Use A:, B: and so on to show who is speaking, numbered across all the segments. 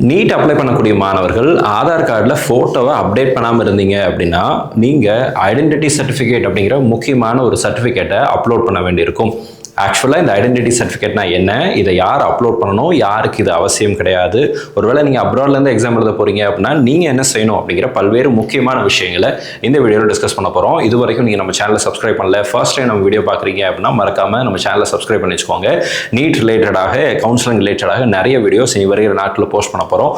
A: Need apply பண்ணக்கூடிய மாணவர்கள் ஆதார் கார்டில் ஃபோட்டோவை அப்டேட் பண்ணாமல் இருந்தீங்க அப்படின்னா நீங்கள் ஐடென்டிட்டி சர்டிஃபிகேட் அப்படிங்கிற முக்கியமான ஒரு சர்டிஃபிகேட்டை அப்லோட் பண்ண வேண்டியிருக்கும். ஆக்சுவலாக இந்த ஐடென்டிட்டி சர்டிஃபிகேட்னா என்ன, இதை யார் அப்லோட் பண்ணணும், யாருக்கு இது அவசியம் கிடையாது, ஒருவேளை நீங்கள் அப்ராட்லேருந்து எக்ஸாம் எழுத போகிறீங்க அப்படின்னா நீங்கள் என்ன செய்யணும் அப்படிங்கிற பல்வேறு முக்கியமான விஷயங்களை இந்த வீடியோவில் டிஸ்கஸ் பண்ண போகிறோம். இது வரைக்கும் நீங்கள் நம்ம சேனலை சப்ஸ்கிரைப் பண்ணல, ஃபர்ஸ்ட் டைம் நம்ம வீடியோ பார்க்குறீங்க அப்படின்னா மறக்காமல் நம்ம சேனலை சப்ஸ்கிரைப் பண்ணி வச்சுக்கோங்க. நீட் ரிலேட்டடாக, கவுன்சிலிங் ரிலேட்டடாக நிறைய வீடியோஸ் இனி வருகிற நாட்டில் போஸ்ட் பண்ண போகிறோம்.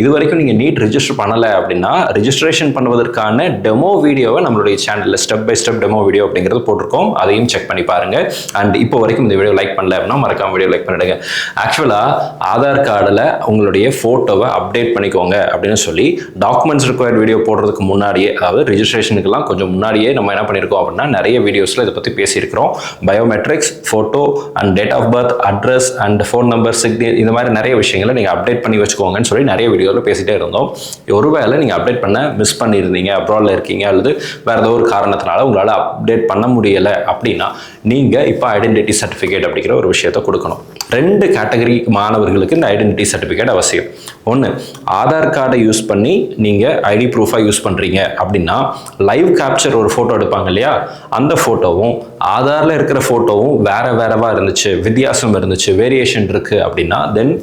A: இது வரைக்கும் நீங்கள் நீட் ரிஜிஸ்டர் பண்ணலை அப்படின்னா ரிஜிஸ்ட்ரேஷன் பண்ணுவதற்கான டெமோ வீடியோவை நம்மளுடைய சேனலில் step by step demo video அப்படிங்கிறது போட்டிருக்கோம். அதையும் செக் பண்ணி பாருங்கள். அண்ட் இப்போ வரைக்கும் இந்த வீடியோ லைக் பண்ணல அப்படின்னா மறக்காம வீடியோ லைக் பண்ணிடுங்க. ஆக்சுவலாக ஆதார் கார்டில் உங்களுடைய ஃபோட்டோவை அப்டேட் பண்ணிக்கோங்க அப்படின்னு சொல்லி டாக்குமெண்ட்ஸ் ரிக்வயர்ட் வீடியோ போடுறதுக்கு முன்னாடியே, அதாவது ரிஜிஸ்ட்ரேஷனுக்கெல்லாம் கொஞ்சம் முன்னாடியே நம்ம என்ன பண்ணியிருக்கோம் அப்படின்னா நிறைய வீடியோஸில் இதை பற்றி பேசியிருக்கிறோம். Biometrics, photo and date of birth, address and phone number, signature, இந்த மாதிரி நிறைய விஷயங்களை நீங்கள் அப்டேட் பண்ணி வச்சுக்கோங்கன்னு சொல்லி நிறைய வீடியோவில் பேசிகிட்டே இருந்தோம். ஒருவேளை நீங்கள் அப்டேட் பண்ண மிஸ் பண்ணியிருந்தீங்க, அப்ராடில் இருக்கீங்க அல்லது வேறு ஏதோ ஒரு காரணத்தினால உங்களால் அப்டேட் பண்ண முடியலை அப்படின்னா நீங்கள் இப்போ ஐடென்டிட்டி சர்டிஃபிகேட் அப்படிங்கிற ஒரு விஷயத்தை கொடுக்கணும். 2 கேட்டகரி மாணவர்களுக்கு இந்த ஐடென்டிட்டி சர்டிஃபிகேட் அவசியம். ஒன்று, ஆதார் கார்டை யூஸ் பண்ணி நீங்கள் ஐடி ப்ரூஃபாக யூஸ் பண்ணுறீங்க அப்படின்னா லைவ் கேப்சர் ஒரு ஃபோட்டோ எடுப்பாங்க இல்லையா, அந்த ஃபோட்டோவும் ஆதாரில் இருக்கிற ஃபோட்டோவும் வேறவா இருந்துச்சு, வித்தியாசம் இருந்துச்சு, வேரியேஷன் இருக்குது அப்படின்னா தென்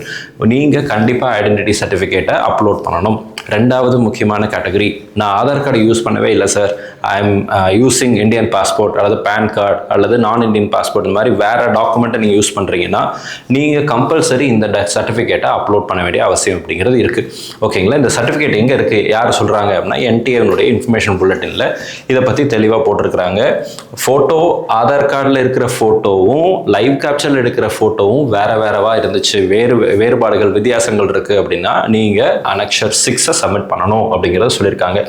A: நீங்கள் கண்டிப்பாக ஐடென்டிட்டி சர்டிஃபிகேட்டை அப்லோட் பண்ணணும். 2வது முக்கியமான கேட்டகரி, நான் ஆதார் கார்டை யூஸ் பண்ணவே இல்லை sir, I am using Indian passport அல்லது பேன் கார்டு அல்லது நான் இந்தியன் பாஸ்போர்ட், இந்த மாதிரி வேறு டாக்குமெண்ட்டை நீங்கள் யூஸ் பண்ணுறீங்கன்னா நீங்கள் கம்பல்சரி இந்த சர்டிஃபிகேட்டை அப்லோட் பண்ண வேண்டிய அவசியம் அப்படிங்கிறது இருக்குது. ஓகேங்களா? இந்த சர்டிஃபிகேட் எங்கே இருக்குது, யார் சொல்கிறாங்க அப்படின்னா NTA இன்ஃபர்மேஷன் புல்லட்டினில் இதை பற்றி தெளிவாக போட்டிருக்கிறாங்க. ஃபோட்டோ ஆதார் கார்டில் இருக்கிற ஃபோட்டோவும் லைவ் கேப்சரில் எடுக்கிற ஃபோட்டோவும் வேறவா இருந்துச்சு, வேறுபாடுகள், வித்தியாசங்கள் இருக்குது அப்படின்னா நீங்கள் அனெக்சர் 6 சப்மிட் பண்ணணும் அப்படிங்கிறத சொல்லியிருக்காங்க.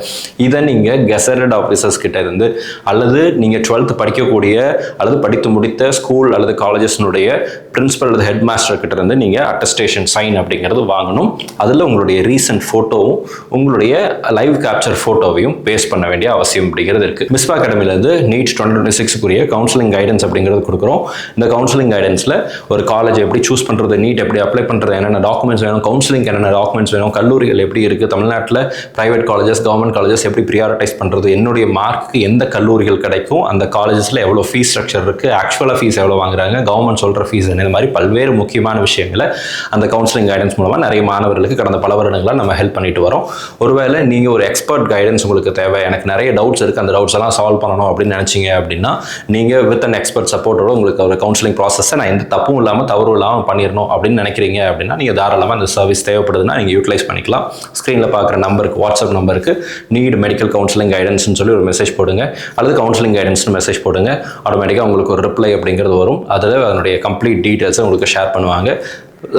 A: இதை நீங்கள் கெசட்டட் ஆஃபீஸர்ஸ் கிட்ட இருந்து அல்லது நீங்கள் 12th படிக்கக்கூடிய அல்லது படித்து முடித்த ஸ்கூல் அல்லது காலேஜஸ்னுடைய பிரின்சிபல் அல்லது ஹெட் மாஸ்டர் கிட்ட இருந்து நீங்கள் அட்டஸ்டேஷன் சைன் அப்படிங்கிறது வாங்கணும். அதில் உங்களுடைய ரீசன்ட் ஃபோட்டோவும் உங்களுடைய லைவ் கேப்சர் ஃபோட்டோவையும் பேஸ்ட் பண்ண வேண்டிய அவசியம் அப்படிங்கிறது இருக்குது. மிஸ்பா அகாடமிலேருந்து நீட் 2026 கவுன்சிலிங் கைடன்ஸ் அப்படிங்கிறது கொடுக்குறோம். இந்த கவுன்சிலிங் கைடன்ஸில் ஒரு காலேஜ் எப்படி சூஸ் பண்ணுறது, நீட் எப்படி அப்ளை பண்ணுறது, என்னென்ன டாக்குமெண்ட்ஸ் வேணும், கவுன்சிலிங் என்னென்ன டாக்குமெண்ட்ஸ் வேணும், கல்லூரிகள் எப்படி இருக்குது, தமிழ்நாட்டில் ப்ரைவேட் காலேஜஸ், கவர்மெண்ட் காலேஜஸ் எப்படி ப்ரியாரிட்டைஸ் பண்ணுறது, என்னுடைய மார்க்கு எந்த கல்லூரிகள் கிடைக்கும், அந்த காலேஜஸில் எவ்வளோ ஃபீஸ் ஸ்ட்ரக்சர் இருக்குது, ஆக்சுவலாக ஃபீஸ் எவ்வளோ வாங்குறாங்க, கவர்மெண்ட் சொல்கிற ஃபீஸ் என்ன, இந்த மாதிரி பல்வேறு முக்கியமான விஷயங்களை அந்த கவுன்சிலிங் கைடன்ஸ் மூலமாக நிறைய மாணவர்களுக்கு கடந்த பல வருடங்களாக நம்ம ஹெல்ப் பண்ணிட்டு வரோம். ஒருவேளை நீங்கள் ஒரு எக்ஸ்பர்ட் கைடன்ஸ் உங்களுக்கு தேவை, எனக்கு நிறைய டவுட்ஸ் இருக்குது, அந்த டவுட்ஸ் எல்லாம் சால்வ் பண்ணணும் அப்படின்னு நினச்சிங்க அப்படின்னா நீங்கள் வித் அன் எக்ஸ்பர்ட் சப்போர்ட்டோட உங்களுக்கு ஒரு கவுன்சிலிங் ப்ராசஸை நான் எந்த தப்பும் இல்லாமல் தவறும் இல்லாமல் பண்ணிடணும் அப்படின்னு நினைக்கிறீங்க அப்படின்னா நீங்கள் தாராளமாக அந்த சர்வீஸ் தேவைப்படுதுன்னா நீங்கள் யூட்டிலைஸ் பண்ணிக்கலாம். ஸ்க்ரீனில் பார்க்குற நம்பருக்கு, வாட்ஸ்அப் நம்பருக்கு நீட் மெடிக்கல் கவுன்சிலிங் கைடன்ஸ்னு சொல்லி ஒரு மெசேஜ் போடுங்க அல்லது கவுன்சிலிங் கைடன்ஸ்னு மெசேஜ் போடுங்க. ஆட்டோமேட்டிக்காக உங்களுக்கு ஒரு ரிப்ளை அப்படிங்கிறது வரும். அதில் அதனுடைய கம்ப்ளீட் டீட்டெயில்ஸை உங்களுக்கு ஷேர் பண்ணுவாங்க.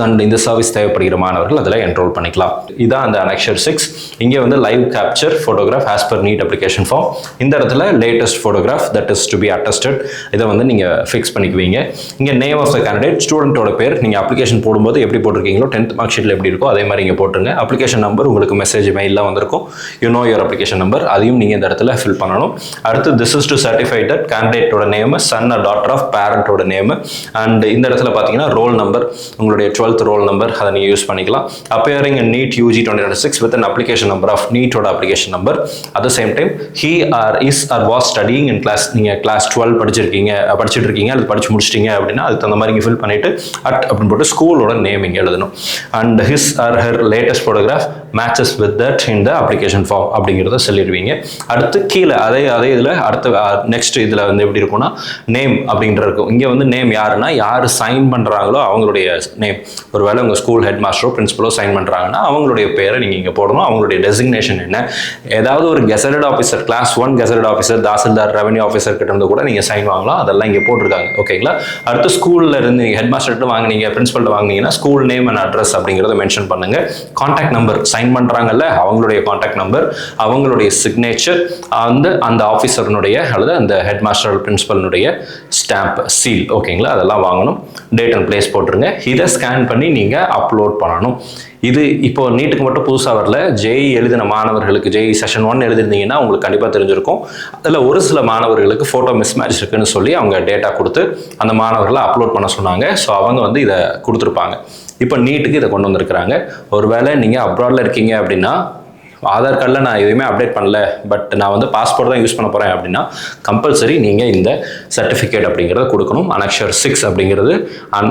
A: அண்ட் இந்த சர்வீஸ் தேவைப்படுகிற மாணவர்கள் அதில் என்ரோல் பண்ணிக்கலாம். இதான் அந்த அனெக்சர் 6. இங்கே live capture photograph as per need application form. இந்த இடத்துல latest photograph that is to be attested, இதை நீங்கள் ஃபிக்ஸ் பண்ணிக்குவீங்க. இங்கே நேம் ஆஃப் த கேண்டிடேட், ஸ்டூடெண்ட்டோட பேர், நீங்கள் அப்ளிகேஷன் போடும்போது எப்படி போட்டிருக்கீங்களோ 10th மார்க் ஷீட்டில் எப்படி இருக்கோ அதே மாதிரி இங்கே போட்டுருங்க. அப்ளிகேஷன் நம்பர் உங்களுக்கு மெசேஜ் மெயிலில் வந்திருக்கும், யுவர் அப்ளிகேஷன் நம்பர், அதையும் நீங்கள் இந்த இடத்துல ஃபில் பண்ணணும். அடுத்து this is to certify that கேண்டிடேட்டோட name, son or daughter of பேரண்டோட நேம். அண்ட் இந்த இடத்துல பார்த்தீங்கன்னா ரோல் நம்பர், உங்களுடைய 12th ரோல் நம்பர், அதை நீங்கள் யூஸ் பண்ணிக்கலாம். Appearing in NEET UG 2026 with an application number of நீட்டோட application number. At the same time he or is or was studying in class, நீங்கள் class 12 படிச்சுட்டு இருக்கீங்க அல்லது படிச்சு முடிச்சிட்டீங்க அப்படின்னா அதுக்கு தகுந்த மாதிரி இங்கே ஃபில் பண்ணிட்டு அப்படின்னு போட்டு ஸ்கூலோட நேம் இங்கே எழுதணும். And his or her latest photograph matches with that in the application form அப்படிங்கிறத சொல்லிடுவீங்க. அடுத்து கீழே அதே இதில் அடுத்த நெக்ஸ்ட் இதில் எப்படி இருக்கும்னா நேம் அப்படின்ற இருக்கும். இங்கே நேம் யாருன்னா யார் சைன் பண்ணுறாங்களோ அவங்களுடைய நேம். ஒருவேளை உங்கள் ஸ்கூல் ஹெட் மாஸ்டரோ பிரின்சிபலோ சைன் பண்ணுறாங்கன்னா அவங்களுடைய பேரை நீங்கள் இங்கே போடணும். அவங்களுடைய டெசிக்னேஷன் என்ன, ஏதாவது ஒரு gazetted officer, class 1 gazetted officer, tahsildar, revenue officer கிட்ட இருந்து கூட நீங்கள் சைன் வாங்கலாம். அதெல்லாம் இங்கே போட்டிருக்காங்க. ஓகேங்களா? அடுத்து ஸ்கூலில் இருந்து நீங்கள் ஹெட் மாஸ்டர்கிட்ட வாங்கினீங்க, பிரின்சிபல்கிட்ட வாங்கினீங்கன்னா ஸ்கூல் நேம் அண்ட் அட்ரஸ் அப்படிங்கிறத மென்ஷன் பண்ணுங்க. கான்டாக்ட் நம்பர், சைன் பண்ணுறாங்கல்ல அவங்களுடைய கான்டாக்ட் நம்பர், அவங்களுடைய சிக்னேச்சர், அந்த ஆஃபீஸர்னுடைய அல்லது அந்த ஹெட் மாஸ்டர் பிரின்சிபல்னுடைய ஸ்டாம்ப், சீல். ஓகேங்களா? அதெல்லாம் வாங்கணும். டேட் அண்ட் பிளேஸ் போட்டுருங்க. இதை ஸ்கேன் பண்ணி நீங்கள் அப்லோட் பண்ணணும். இது இப்போ நீட்டுக்கு மட்டும் புதுசாக வரல, ஜேஇ எழுதின மாணவர்களுக்கு, ஜேஇ செஷன் 1 எழுதிருந்தீங்கன்னா உங்களுக்கு கண்டிப்பாக தெரிஞ்சிருக்கும். அதில் ஒரு சில மாணவர்களுக்கு ஃபோட்டோ மிஸ் மேட்ச் இருக்குன்னு சொல்லி அவங்க டேட்டா கொடுத்து அந்த மாணவர்களை அப்லோட் பண்ண சொன்னாங்க. ஸோ அவங்க இதை கொடுத்துருப்பாங்க. இப்போ நீட்டுக்கு இதை கொண்டு வந்திருக்கிறாங்க. ஒருவேளை நீங்கள் அப்ராடில் இருக்கீங்க அப்படின்னா ஆதார் கார்டில் நான் எதுவுமே அப்டேட் பண்ணல, பட் நான் வந்து பாஸ்போர்ட் தான் யூஸ் பண்ண போகிறேன் அப்படின்னா கம்பல்சரி நீங்கள் இந்த சர்டிஃபிகேட் அப்படிங்கிறத கொடுக்கணும். அனக்ஷர் 6 அப்படிங்கிறது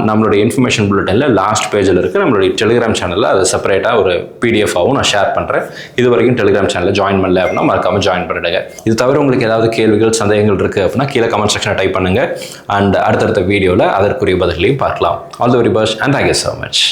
A: நம்மளுடைய இன்ஃபர்மேஷன் புல்லட்டினில் லாஸ்ட் பேஜில் இருக்குது. நம்மளுடைய டெலிகிராம் சேனலில் அது செப்பரேட்டாக ஒரு பிடிஎஃபாகவும் நான் ஷேர் பண்ணுறேன். இது வரைக்கும் டெலிகிராம் சேனலில் ஜாயின் பண்ணல அப்படின்னா மறக்காமல் ஜாயின் பண்ணிடுங்க. இது தவிர உங்களுக்கு ஏதாவது கேள்விகள் சந்தேகங்கள் இருக்குது அப்படின்னா கீழே கமெண்ட் செக்ஷனில் டைப் பண்ணுங்கள். அண்ட் அடுத்தடுத்த வீடியோவில் அதற்குரிய பதிலையும் பார்க்கலாம். All the very best and thank you so much.